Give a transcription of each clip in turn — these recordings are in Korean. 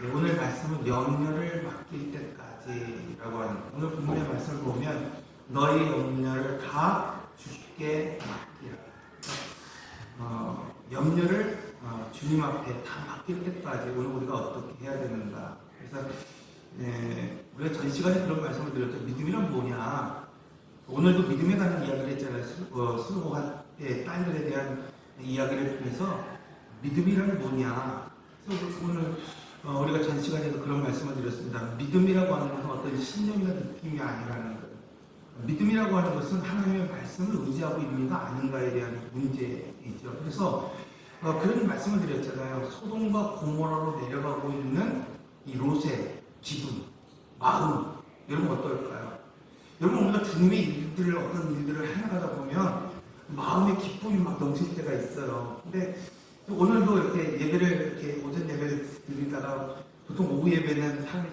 네, 오늘 말씀은 염려를 맡길 때까지라고 하는 거예요. 오늘 본문의 말씀을 보면 너희 염려를 다 주께 맡기라. 염려를 주님 앞에 다 맡길 때까지 오늘 우리가 어떻게 해야 되는가. 그래서 우리가 전 시간에 그런 말씀을 드렸죠. 믿음이란 뭐냐. 오늘도 믿음에 관한 이야기를 했잖아요. 수고한테 딸들에 대한 이야기를 통해서 믿음이란 뭐냐. 그래서 오늘 우리가 전 시간에도 그런 말씀을 드렸습니다. 믿음이라고 하는 것은 어떤 신념이나 느낌이 아니라는 거예요. 믿음이라고 하는 것은 하나님의 말씀을 의지하고 있는가 아닌가에 대한 문제이죠. 그래서 그런 말씀을 드렸잖아요. 소돔과 고모라로 내려가고 있는 이 롯의 기분, 마음, 여러분 어떨까요? 여러분 우리가 주님의 일들을 어떤 일들을 해나가다 보면 마음의 기쁨이 막 넘칠 때가 있어요. 근데 오늘도 이렇게 예배를 이렇게 오전 예배를 드리다가 보통 오후 예배는 사람이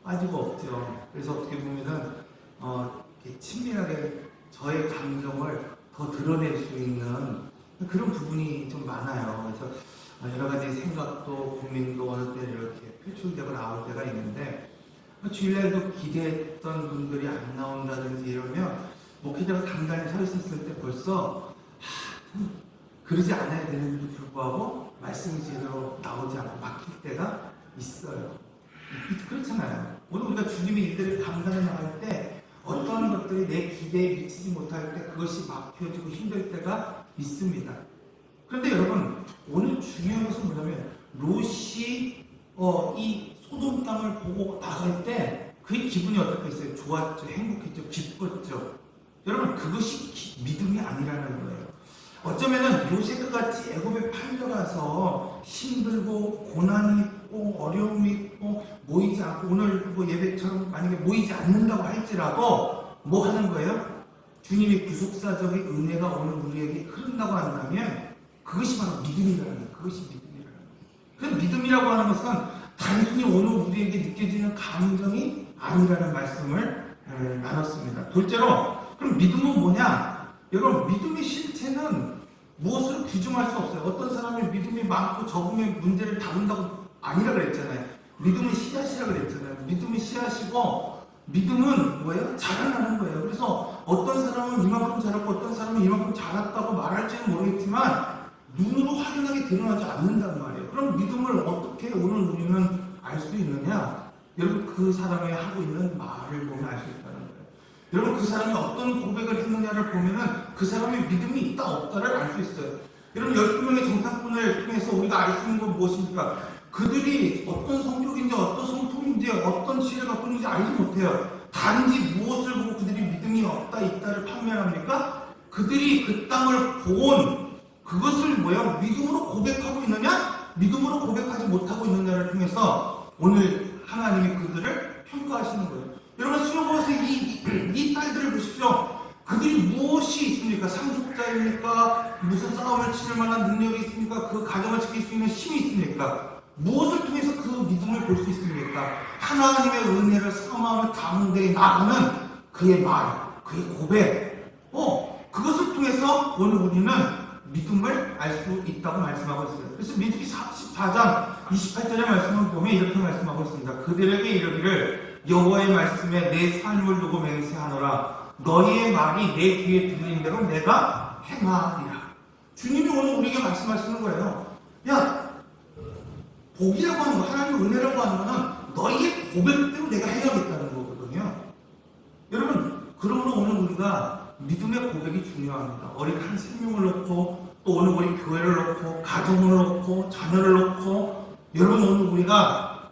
빠지고 없죠. 그래서 어떻게 보면은 이렇게 친밀하게 저의 감정을 더 드러낼 수 있는 그런 부분이 좀 많아요. 그래서 여러 가지 생각도 고민도 어느 때는 이렇게 표출되고 나올 때가 있는데 주일날도 기대했던 분들이 안 나온다든지 이러면 목회자가 단단히 서 있었을 때 벌써 그러지 않아야 되는데도 불구하고 말씀이 제대로 나오지 않고 막힐 때가 있어요. 그렇잖아요. 오늘 우리가 주님의 일들을 감당해 나갈 때 어떠한 것들이 내 기대에 미치지 못할 때 그것이 막혀지고 힘들 때가 있습니다. 그런데 여러분 오늘 중요한 것은 뭐냐면 롯이 이 소돔 땅을 보고 나갈 때 그의 기분이 어떻겠어요? 좋았죠, 행복했죠, 기뻤죠. 여러분 그것이 믿음이 아니라는 거예요. 어쩌면은 요셉 같이 애굽에 팔려가서 힘들고 고난이 있고 어려움이 있고 모이지 않고 오늘 뭐 예배처럼 만약에 모이지 않는다고 할지라도 뭐 하는 거예요? 주님의 구속사적인 은혜가 오늘 우리에게 흐른다고 한다면 그것이 바로 믿음이라는 거예요. 그것이 믿음이라는 거예요. 그래서 믿음이라고 하는 것은 단순히 오늘 우리에게 느껴지는 감정이 아니라는 말씀을 나눴습니다. 둘째로 그럼 믿음은 뭐냐? 여러분 믿음의 실체는 무엇으로 규정할 수 없어요. 어떤 사람이 믿음이 많고 적음의 문제를 다룬다고 아니라 그랬잖아요. 믿음은 씨앗이라 그랬잖아요. 믿음은 씨앗이고 믿음은 뭐예요? 자라나는 거예요. 그래서 어떤 사람은 이만큼 자랐고 어떤 사람은 이만큼 자랐다고 말할지는 모르겠지만 눈으로 확연하게 드러나지 않는단 말이에요. 그럼 믿음을 어떻게 오늘 우리는 알 수 있느냐? 여러분 그 사람이 하고 있는 말을 보면 알 수 있다는 거예요. 여러분 그 사람이 어떤 고백을 했느냐를 보면은 그 사람의 믿음이 있다 없다를 알 수 있어요. 여러분 12명의 정탐꾼을 통해서 우리가 알 수 있는 건 무엇입니까? 그들이 어떤 성격인지 어떤 성품인지 어떤 지혜를 갖고 있는지 알지 못해요. 단지 무엇을 보고 그들이 믿음이 없다 있다를 판명합니까? 그들이 그 땅을 본 그것을 뭐예요? 믿음으로 고백하고 있느냐? 믿음으로 고백하지 못하고 있느냐를 통해서 오늘 하나님이 그들을 평가하시는 거예요. 여러분 수영보에서 이 딸들을 보십시오. 그들이 무엇이 있습니까? 상속자입니까? 무슨 싸움을 치를 만한 능력이 있습니까? 그 가정을 지킬 수 있는 힘이 있습니까? 무엇을 통해서 그 믿음을 볼 수 있습니까? 하나님의 은혜를 사모하는 가운데 나가는 그의 말, 그의 고백, 그것을 통해서 오늘 우리는 믿음을 알 수 있다고 말씀하고 있어요. 그래서 민수기 14장 28절의 말씀을 보면 이렇게 말씀하고 있습니다. 그들에게 이르기를 여호와의 말씀에 내 삶을 두고 맹세하노라. 너희의 말이 내 귀에 들린 대로 내가 행하리라. 주님이 오늘 우리에게 말씀하시는 거예요. 야, 복이라고 하는 거, 하나님의 은혜라고 하는 거는 너희의 고백대로 내가 해야겠다는 거거든요. 여러분, 그러므로 오늘 우리가 믿음의 고백이 중요합니다. 어린 한 생명을 놓고 또 오늘 우리 교회를 놓고 가정을 놓고 자녀를 놓고 여러분 오늘 우리가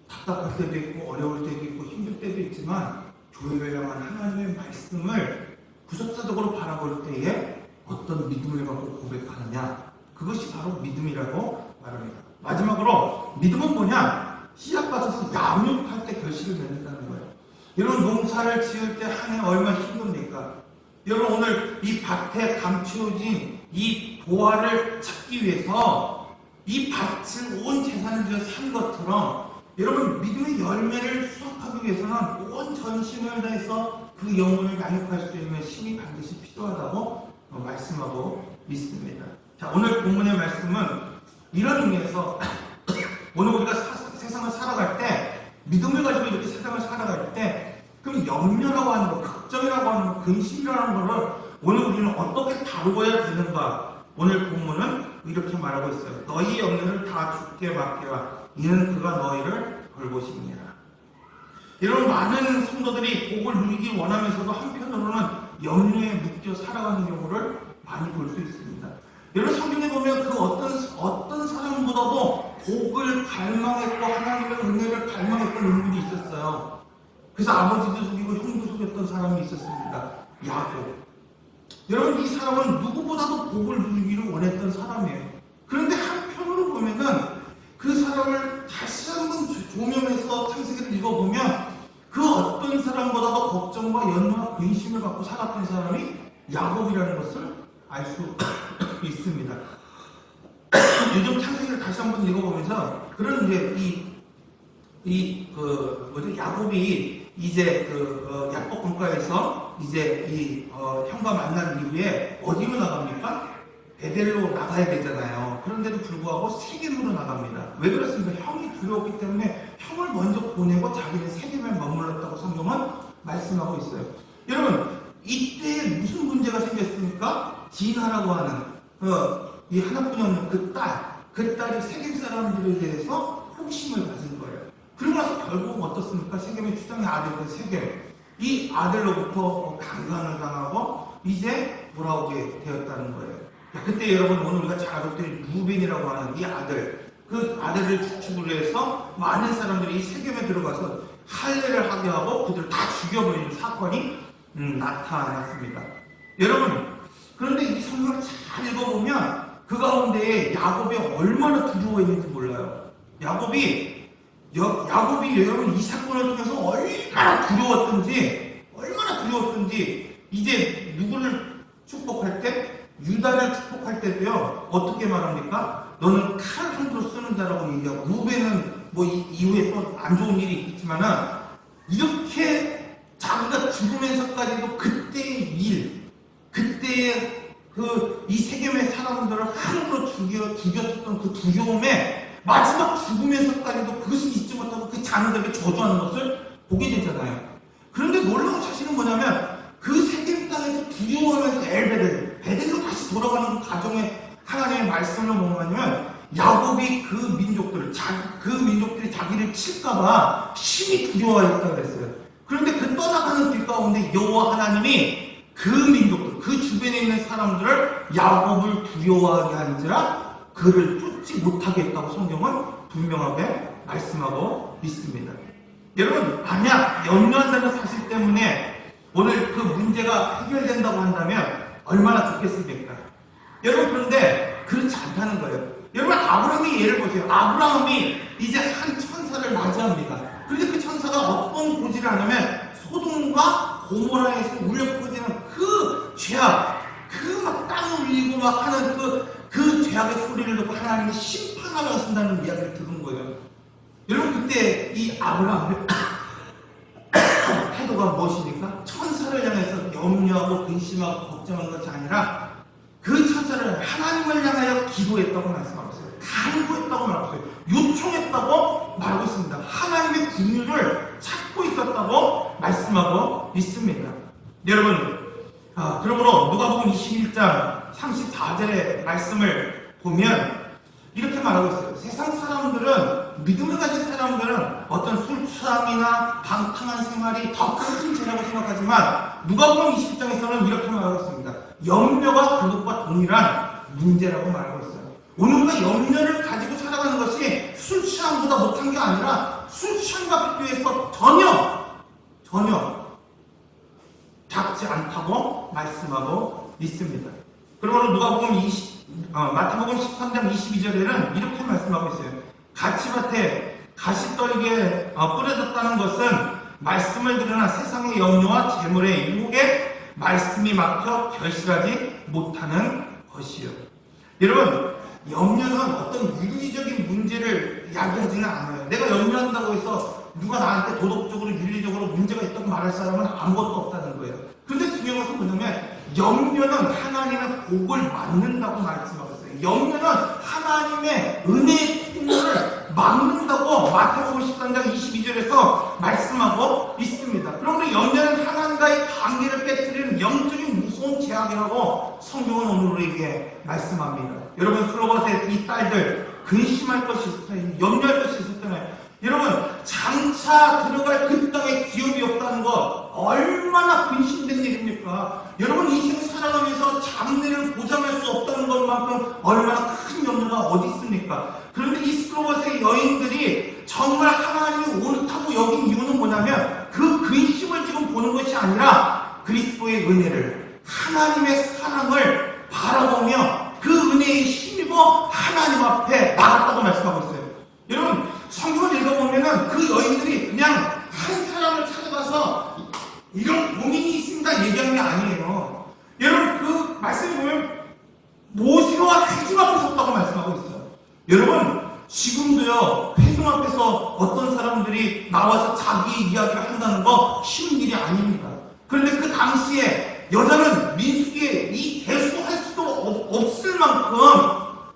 답답할 때도 있고 어려울 때도 있고 힘들 때도 있지만 교회를 향한 하나님의 말씀을 구속사적으로 바라볼 때에 어떤 믿음을 갖고 고백하느냐, 그것이 바로 믿음이라고 말합니다. 마지막으로 믿음은 뭐냐? 씨앗 밭에서 양육할 때 결실을 맺는다는 거예요. 여러분 농사를 지을 때 한 해 얼마나 힘듭니까? 여러분 오늘 이 밭에 감추어진 이 보화를 찾기 위해서 이 밭을 온 재산을 들여 산 것처럼 여러분 믿음의 열매를 수확하기 위해서는 온 전심을 다해서 그 영혼을 양육할 수 있는 힘이 반드시 필요하다고 말씀하고 있습니다. 자, 오늘 본문의 말씀은 이런 의미에서 오늘 우리가 세상을 살아갈 때, 믿음을 가지고 이렇게 세상을 살아갈 때, 그럼 염려라고 하는 거, 걱정이라고 하는 거, 근심이라는 거를 오늘 우리는 어떻게 다루어야 되는가? 오늘 본문은 이렇게 말하고 있어요. 너희 염려를 다 주께 맡겨라. 이는 그가 너희를 돌보십니다. 이런 많은 성도들이 복을 누리기 원하면서도 한편으로는 염려에 묶여 살아가는 경우를 많이 볼 수 있습니다. 여러분 성경에 보면 그 어떤 사람보다도 복을 갈망했고 하나님의 은혜를 갈망했던 인물이 있었어요. 그래서 아버지도 속이고 형도 속였던 사람이 있었습니다. 야곱. 여러분 이 사람은 누구보다도 복을 누리기를 원했던 사람이에요. 그런데 한편으로 보면은 그 사람을 다시 한번 조명해서 창세기를 읽어보면 그 어떤 사람보다도 걱정과 연로와 근심을 갖고 살았던 사람이 야곱이라는 것을 알 수 있습니다. 요즘 창세기를 다시 한번 읽어보면서 그런 이제 야곱이 이제 야곱 본가에서 이제 형과 만난 이후에 어디로 나갑니까? 베델로 나가야 되잖아요. 그런데도 불구하고 세겜으로 나갑니다. 왜 그렇습니까? 형이 두려웠기 때문에 형을 먼저 보내고 자기는 세겜에 머물렀다고 성경은 말씀하고 있어요. 여러분 이때 무슨 문제가 생겼습니까? 디나라고 하는 이 하나뿐이 없는 그 딸이 세겜 사람들에 대해서 호기심을 가진 거예요. 그러고 나서 결국은 어떻습니까? 세겜의 추장의 아들인 세겜, 이 아들로부터 강간을 당하고 이제 돌아오게 되었다는 거예요. 그때 여러분 오늘 우리가 잘 알고 있는 루벤이라고 하는 이 아들, 그 아들을 주축으로 해서 많은 사람들이 이 세겜에 들어가서 할례를 하게 하고 그들을 다 죽여버리는 사건이 나타났습니다. 여러분 그런데 이 성경을 잘 읽어보면 그 가운데 야곱이 얼마나 두려워했는지 몰라요. 야곱이 여러분 이 사건을 통해서 얼마나 두려웠던지 이제 누구를 축복할 때 유다를 축복할 때도요 어떻게 말합니까? 너는 칼 함부로 쓰는 자라고 얘기하고 루벤은 뭐 이후에 또 안 좋은 일이 있겠지만은 이렇게 자기가 죽으면서까지도 그때의 이 세겜의 사람들을 함부로 죽였었던 그 두려움에 마지막 죽으면서까지도 그것을 잊지 못하고 그 자녀들에게 저주하는 것을 보게 되잖아요. 그런데 놀라운 사실은 뭐냐면 그 세겜 땅에서 두려워하면서 베델로 다시 돌아가는 그 과정에 하나님의 말씀을 보면 야곱이 그 민족들이 자기를 칠까봐 심히 두려워했다고 그랬어요. 그런데 그 떠나가는 길 가운데 여호와 하나님이 그 민족들, 그 주변에 있는 사람들을 야곱을 두려워하게 하는지라 그를 쫓지 못하게 했다고 성경은 분명하게 말씀하고 있습니다. 여러분 만약 염려한다는 사실 때문에 오늘 그 문제가 해결된다고 한다면 얼마나 좋겠습니까? 여러분 그런데 그렇지 않다는 거예요. 여러분 아브라함의 예를 보세요. 아브라함이 이제 한 천사를 맞이합니다. 그런데 그 천사가 어떤 고지를 하냐면 소돔과 고모라에서 울려 퍼지는 그 죄악, 그 막 땅을 울리고 막 하는 그 죄악의 소리를 듣고 하나님이 심판하러 가신다는 이야기를 들은 거예요. 여러분 그때 이 아브라함의 태도가 무엇입니까? 천사를 향해서 염려하고 근심하고 걱정한 것이 아니라 그 천사를 하나님을 향하여 기도했다고 말씀하고 있어요. 간구했다고 말하고 있어요. 요청했다고 말하고 있습니다. 하나님의 긍휼을 찾고 있었다고 말씀하고 있습니다. 여러분 그러므로 누가복음 21장 34절의 말씀을 보면 이렇게 말하고 있어요. 세상 사람들은 믿음을 가진 사람들은 어떤 술 취함이나 방탕한 생활이 더 큰 죄라고 생각하지만 누가복음 20장에서는 이렇게 말하고 있습니다. 염려가 그것과 동일한 문제라고 말하고 있어요. 오늘 우리가 염려를 가지고 살아가는 것이 술 취함보다 못한 게 아니라 술 취함과 비교해서 전혀 작지 않다고 말씀하고 있습니다. 그러므로 누가복음 마태복음 13장 22절에는 이렇게 말씀하고 있어요. 가치밭에 가시떨기에 뿌려졌다는 것은 말씀을 들으나 세상의 염려와 재물의 유혹에 말씀이 막혀 결실하지 못하는 것이요. 여러분 염려는 어떤 윤리적인 문제를 이야기하지는 않아요. 내가 염려한다고 해서 누가 나한테 도덕적으로 윤리적으로 문제가 있다고 말할 사람은 아무것도 없다는 거예요. 그런데 중요한 것은 뭐냐면 염려는 하나님의 복을 맞는다고 말씀하고 있어요. 염려는 하나님의 은혜의 통로를 막는다고 마태복음 13장 22절에서 말씀하고 있습니다. 그러므로 연애는 하나님과의 관계를 깨뜨리는 영적인 무서운 제약이라고 성경은 오늘 우리에게 말씀합니다. 여러분, 슬로바스의 이 딸들 근심할 것이 있었잖아요. 염려할 것이 있었잖아요. 여러분, 장차 들어갈 그 땅에 기업이 없다는 것 얼마나 근심된 일입니까? 여러분, 인생 살아가면서 장래를 보장할 수 없다는 것만큼 얼마나 큰 염려가 어디 있습니까? 그런데 이 슬로바스의 여인들이 정말 하나님이 옳다고 여긴 이유는 뭐냐면 그 근심을 지금 보는 것이 아니라 그리스도의 은혜를, 하나님의 사랑을 바라보며 그 은혜에 힘입어 하나님 앞에 나갔다고 말씀하고 있어요. 여러분, 성경을 읽어보면은 그 여인들이 그냥 한 사람을 찾아가서 이런 고민이 있습니다 얘기하는 게 아니에요. 여러분, 그 말씀을 보면 모세와 회중 앞에 섰다고 말씀하고 있어요. 여러분, 지금도요, 회중 앞에서 어떤 사람들이 나와서 자기 이야기를 한다는 거 쉬운 일이 아닙니다. 그런데 그 당시에 여자는 민수기에 이 대수할 수도 없을 만큼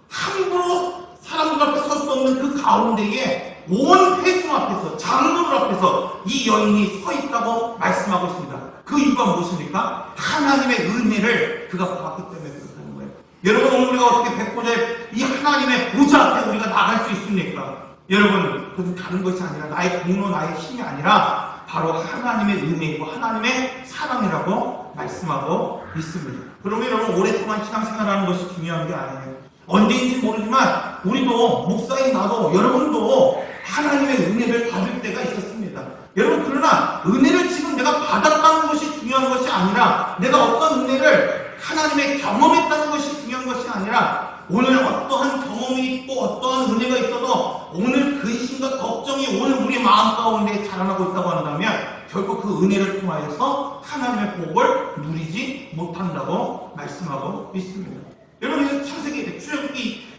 함부로 사람들 앞에 설 수 없는 그 가운데에 온 회중 앞에서, 장로들 앞에서 이 여인이 서 있다고 말씀하고 있습니다. 그 이유가 무엇입니까? 하나님의 은혜를 그가 받았기 때문에 그렇다는 거예요. 여러분, 오늘 우리가 어떻게 백보자의 이 하나님의 보좌 앞에 우리가 나갈 수 있습니까? 여러분, 그것은 다른 것이 아니라 나의 공로, 나의 힘이 아니라 바로 하나님의 은혜이고 하나님의 사랑이라고 말씀하고 있습니다. 그러면 여러분, 오랫동안 신앙생활하는 것이 중요한 게 아니에요. 언제인지 모르지만 우리도, 목사인 나도, 여러분도 하나님의 은혜를 받을 때가 있었습니다. 여러분, 그러나 은혜를 지금 내가 받았다는 것이 중요한 것이 아니라, 내가 어떤 은혜를 하나님의 경험했다는 것이 중요한 것이 아니라, 오늘 어떠한 경험이 있고 어떠한 은혜가 있어도 오늘 근심과 걱정이 오늘 우리 마음 가운데 자라나고 있다고 한다면 결국 그 은혜를 통하여서 하나님의 복을 누리지 못한다고 말씀하고 있습니다. 여러분, 창세기 출애굽기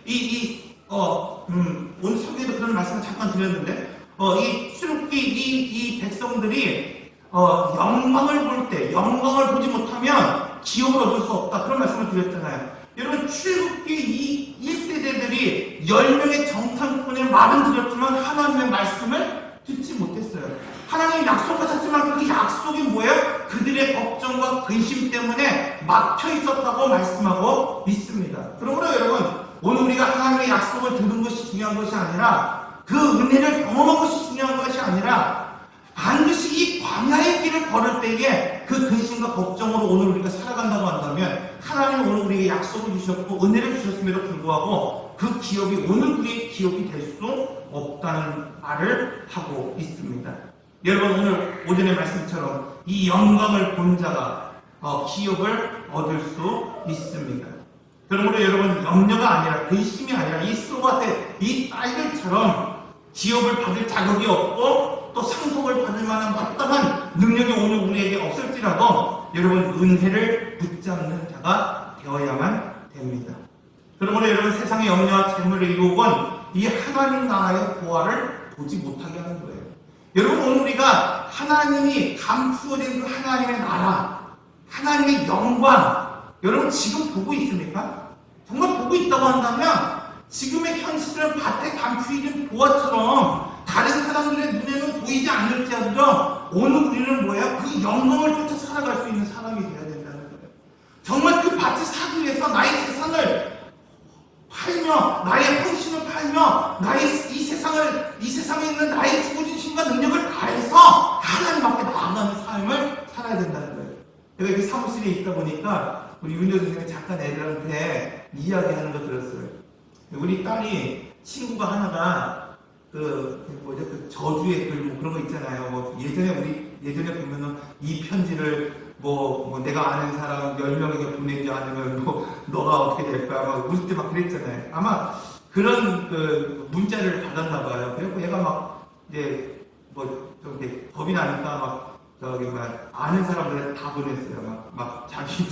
오늘 설교에도 그런 말씀을 잠깐 드렸는데, 이 출애굽기 이 백성들이 영광을 볼 때, 영광을 보지 못하면 기업을 얻을 수 없다, 그런 말씀을 드렸잖아요. 여러분, 출애굽기 이 1세대들이 10명의 정탐꾼의 말은 들었지만 하나님의 말씀을 듣지 못했어요. 하나님의 약속을 찾지만 그 약속이 뭐예요? 그들의 걱정과 근심 때문에 막혀 있었다고 말씀하고 있습니다. 그러므로 여러분, 오늘 우리가 하나님의 약속을 들은 것이 중요한 것이 아니라, 그 은혜를 경험한 것이 중요한 것이 아니라, 반드시 이 광야의 길을 걸을 때에 그 근심과 걱정으로 오늘 우리가 살아간다고 한다면 하나님은 오늘 우리에게 약속을 주셨고 은혜를 주셨음에도 불구하고 그 기업이 오늘 우리의 기업이 될 수 없다는 말을 하고 있습니다. 여러분, 오늘 오전의 말씀처럼 이 영광을 본 자가 기업을 얻을 수 있습니다. 그러므로 여러분, 염려가 아니라, 근심이 아니라 이 슬로바스의 이 딸들처럼 기업을 받을 자격이 없고 또 상속을 받을 만한 마땅한 능력이 오늘 우리에게 없을지라도 여러분, 은혜를 붙잡는 자가 되어야만 됩니다. 그러므로 여러분, 세상의 염려와 재물의 유혹은 이 하나님 나라의 보화를 보지 못하게 하는 거예요. 여러분, 오늘 우리가 하나님이 감추어진 그 하나님의 나라, 하나님의 영광, 여러분 지금 보고 있습니까? 정말 보고 있다고 한다면 지금의 현실은 밭에 감추어진 보화처럼 다른 사람들의 눈에는 보이지 않을지라도 오늘 우리는 뭐야? 그 영광을 쫓아 살아갈 수 있는 사람이 되어야 된다는 거예요. 정말 그 밭을 사기 위해서 나의 재산을 팔며, 나의 헌신을 팔며, 이 세상에 있는 나의 주어진심과 능력을 다해서 하나님 앞에 나아가는 삶을 살아야 된다는 거예요. 제가 이렇게 사무실에 있다 보니까 우리 윤여 선생님이 잠깐 애들한테 이야기하는 거 들었어요. 우리 딸이 친구가 하나가 그 저주의 글 뭐 그런 거 있잖아요. 예전에 보면은 이 편지를 내가 아는 사람 10명에게 보내지 않으면 너가 어떻게 될 거야. 막 우리 때 막 그랬잖아요. 아마 그런 그 문자를 받았나 봐요. 그래서 얘가 막 이제 좀 겁이 나니까 아는 사람들한테 다 보냈어요. 막 자기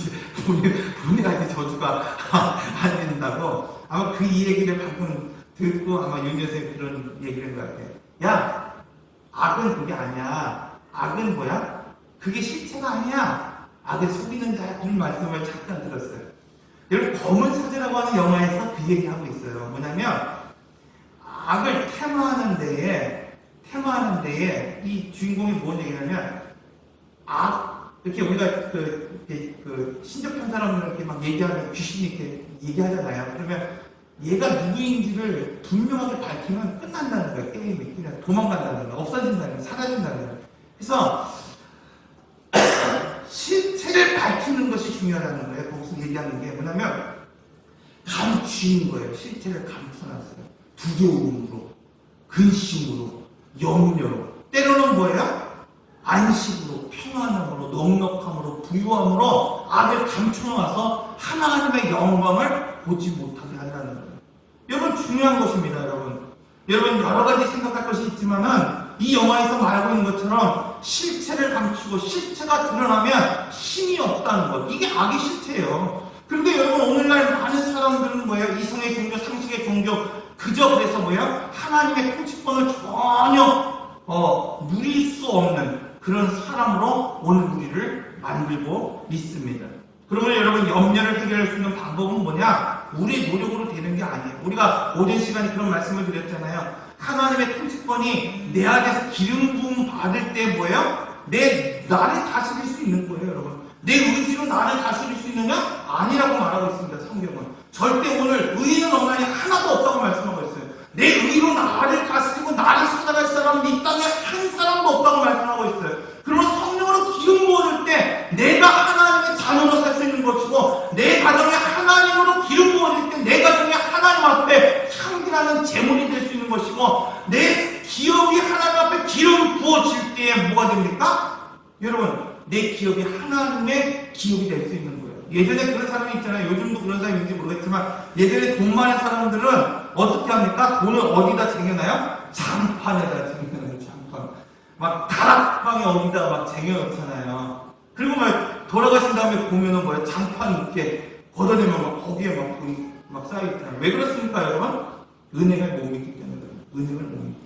본인한테 저주가 안 된다고. 아마 그 얘기를 방금 듣고 아마 윤 여생이 그런 얘기를 한 것 같아요. 야, 악은 그게 아니야. 악은 뭐야? 그게 실체가 아니야. 악을 속이는 자야. 그런 말씀을 잠깐 들었어요. 여러분, 검은 사제라고 하는 영화에서 그 얘기하고 있어요. 뭐냐면 악을 테마하는 데에 이 주인공이 뭔 얘기냐면, 이렇게 우리가 신접한 사람들 이렇게 막 얘기하면 귀신이 이렇게 얘기하잖아요. 그러면 얘가 누구인지를 분명하게 밝히면 끝난다는 거예요. 게임이. 그냥 도망간다는 거예요. 없어진다는 거예요. 사라진다는 거예요. 그래서 실체를 밝히는 것이 중요하다는 거예요. 거기서 얘기하는 게 뭐냐면 감추는 거예요. 실체를 감춰놨어요. 두려움으로, 근심으로, 염려로, 때로는 뭐예요? 안식으로, 평안함으로, 넉넉함으로, 부유함으로 악을 감춰놔서 하나님의 영광을 보지 못하게 한다는 거예요. 여러분, 중요한 것입니다. 여러분 여러 가지 생각할 것이 있지만은 이 영화에서 말하고 있는 것처럼 실체를 감추고 실체가 드러나면 힘이 없다는 것. 이게 악의 실체예요. 그런데 여러분, 오늘날 많은 사람들은 뭐예요? 이성의 종교, 상식의 종교, 그저 그래서 뭐예요? 하나님의 통치권을 전혀 누릴 수 없는 그런 사람으로 오늘 우리를 만들고 있습니다. 그러면 여러분, 염려를 해결할 수 있는 방법은 뭐냐? 우리 노력으로 되는 게 아니에요. 우리가 오전 시간에 그런 말씀을 드렸잖아요. 하나님의 통치권이 내 안에서 기름 부음 받을 때 뭐예요? 나를 다스릴 수 있는 거예요, 여러분. 내 의지로 나를 다스릴 수 있느냐? 아니라고 말하고 있습니다, 성경은. 절대 오늘 의인 없나니 하나도 없다고 말씀하고 있어요. 내 의로 나를 다스리고 나를 찾아갈 사람은 이 땅에 한 사람도 없다고 말씀하고 있어요. 그러면 성령으로 기름 부어줄 때 내가 하나님의 자녀로 살 수 있는 것이고, 내 가정에 하나님으로 기름 부어질 때 내 가정에 하나님 앞에 향기나는 제물이 될 수 있는 것이고, 내 기업이 하나님 앞에 기름 부어질 때에 뭐가 됩니까? 여러분, 내 기업이 하나님의 기업이 될 수 있는 거예요. 예전에 그런 사람이 있잖아요. 요즘도 그런 사람이 있는지 모르겠지만, 예전에 돈 많은 사람들은 어떻게 합니까? 돈을 어디다 쟁여놔요? 장판에다 쟁여놔요. 장판. 막 다락방에 어디다 막 쟁여놓잖아요. 그리고 막 돌아가신 다음에 보면은 뭐예요? 장판 이렇게 걷어내면 막 거기에 막 돈이 막 쌓여있잖아요. 왜 그렇습니까, 여러분? 은행을 못 믿기 때문에 그래요. 은행을 못 믿기.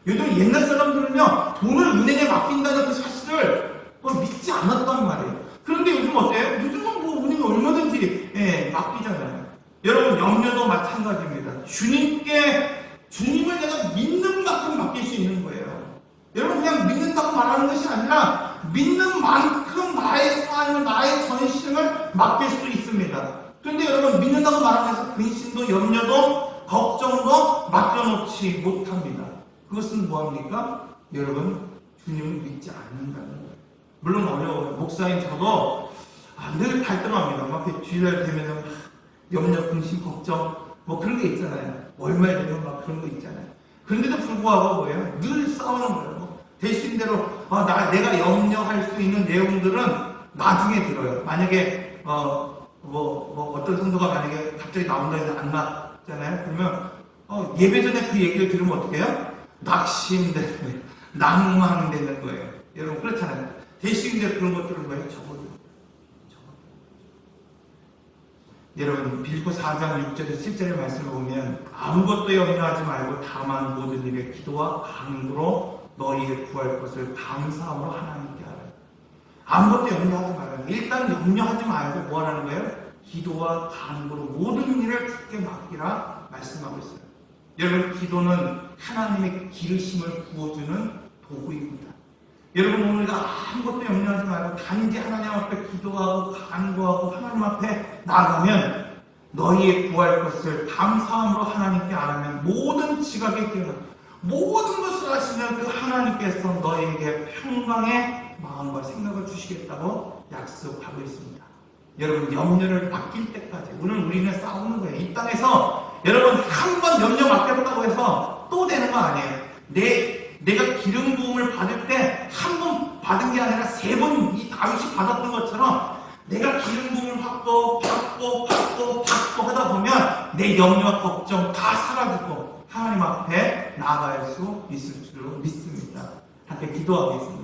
요즘 옛날 사람들은요, 돈을 은행에 맡긴다는 그 사실을 믿지 않았단 말이에요. 그런데 요즘 어때요? 요즘은 뭐 은행이 얼마든지 맡기잖아요. 여러분, 염려도 마찬가지입니다. 주님을 내가 믿는 만큼 맡길 수 있는 거예요. 여러분, 그냥 믿는다고 말하는 것이 아니라 믿는 만큼 나의 삶을, 나의 전심을 맡길 수 있습니다. 그런데 여러분, 믿는다고 말하면서 근심도, 염려도, 걱정도 맡겨놓지 못합니다. 그것은 뭐합니까? 여러분, 주님을 믿지 않는다는 거예요. 물론 어려워요. 목사인 저도 늘 갈등합니다. 막 주일날 되면 염려, 근심, 걱정 뭐 그런 게 있잖아요. 월말 되면 막 그런 거 있잖아요. 그런데도 불구하고 뭐예요? 늘 싸우는 거예요. 될 수 있는 대로 내가 염려할 수 있는 내용들은 나중에 들어요. 만약에 어떤 성도가 만약에 갑자기 나온다 해서 안 맞잖아요. 그러면 예배 전에 그 얘기를 들으면 어떻게 해요? 낙심되는 거예요. 낭망되는 거예요. 여러분, 그렇잖아요. 될 수 있는 대로 그런 것들은 뭐예요? 적어도. 여러분, 빌립보 4장 6절에서 7절의 말씀을 보면 아무것도 염려하지 말고 다만 모든 일에 기도와 간구로 너희의 구할 것을 감사함으로 하나님께 하라. 아무것도 염려하지 말아요. 일단 염려하지 말고 뭐 하라는 거예요? 기도와 간구로 모든 일을 주께 맡기라 말씀하고 있어요. 여러분, 기도는 하나님의 기르심을 부어주는 도구입니다. 여러분, 오늘 아무것도 염려하지 말고 단지 하나님 앞에 기도하고 간구하고 하나님 앞에 나가면 너희의 구할 것을 감사함으로 하나님께 안하면 모든 지각에 깨어 모든 것을 하시면 그 하나님께서 너희에게 평강의 마음과 생각을 주시겠다고 약속하고 있습니다. 여러분, 염려를 맡길 때까지 오늘 우리는 싸우는 거예요. 이 땅에서 여러분, 한 번 염려 맡겼다고 해서 또 되는 거 아니에요. 내가 기름 부음을 받을 때 한 번 받은 게 아니라 3번 이 다윗이 받았던 것처럼 내가 기름 부음을 받고 하다 보면 내 염려와 걱정 다 사라지고 하나님 앞에 나아갈 수 있을 줄로 믿습니다. 함께 기도하겠습니다.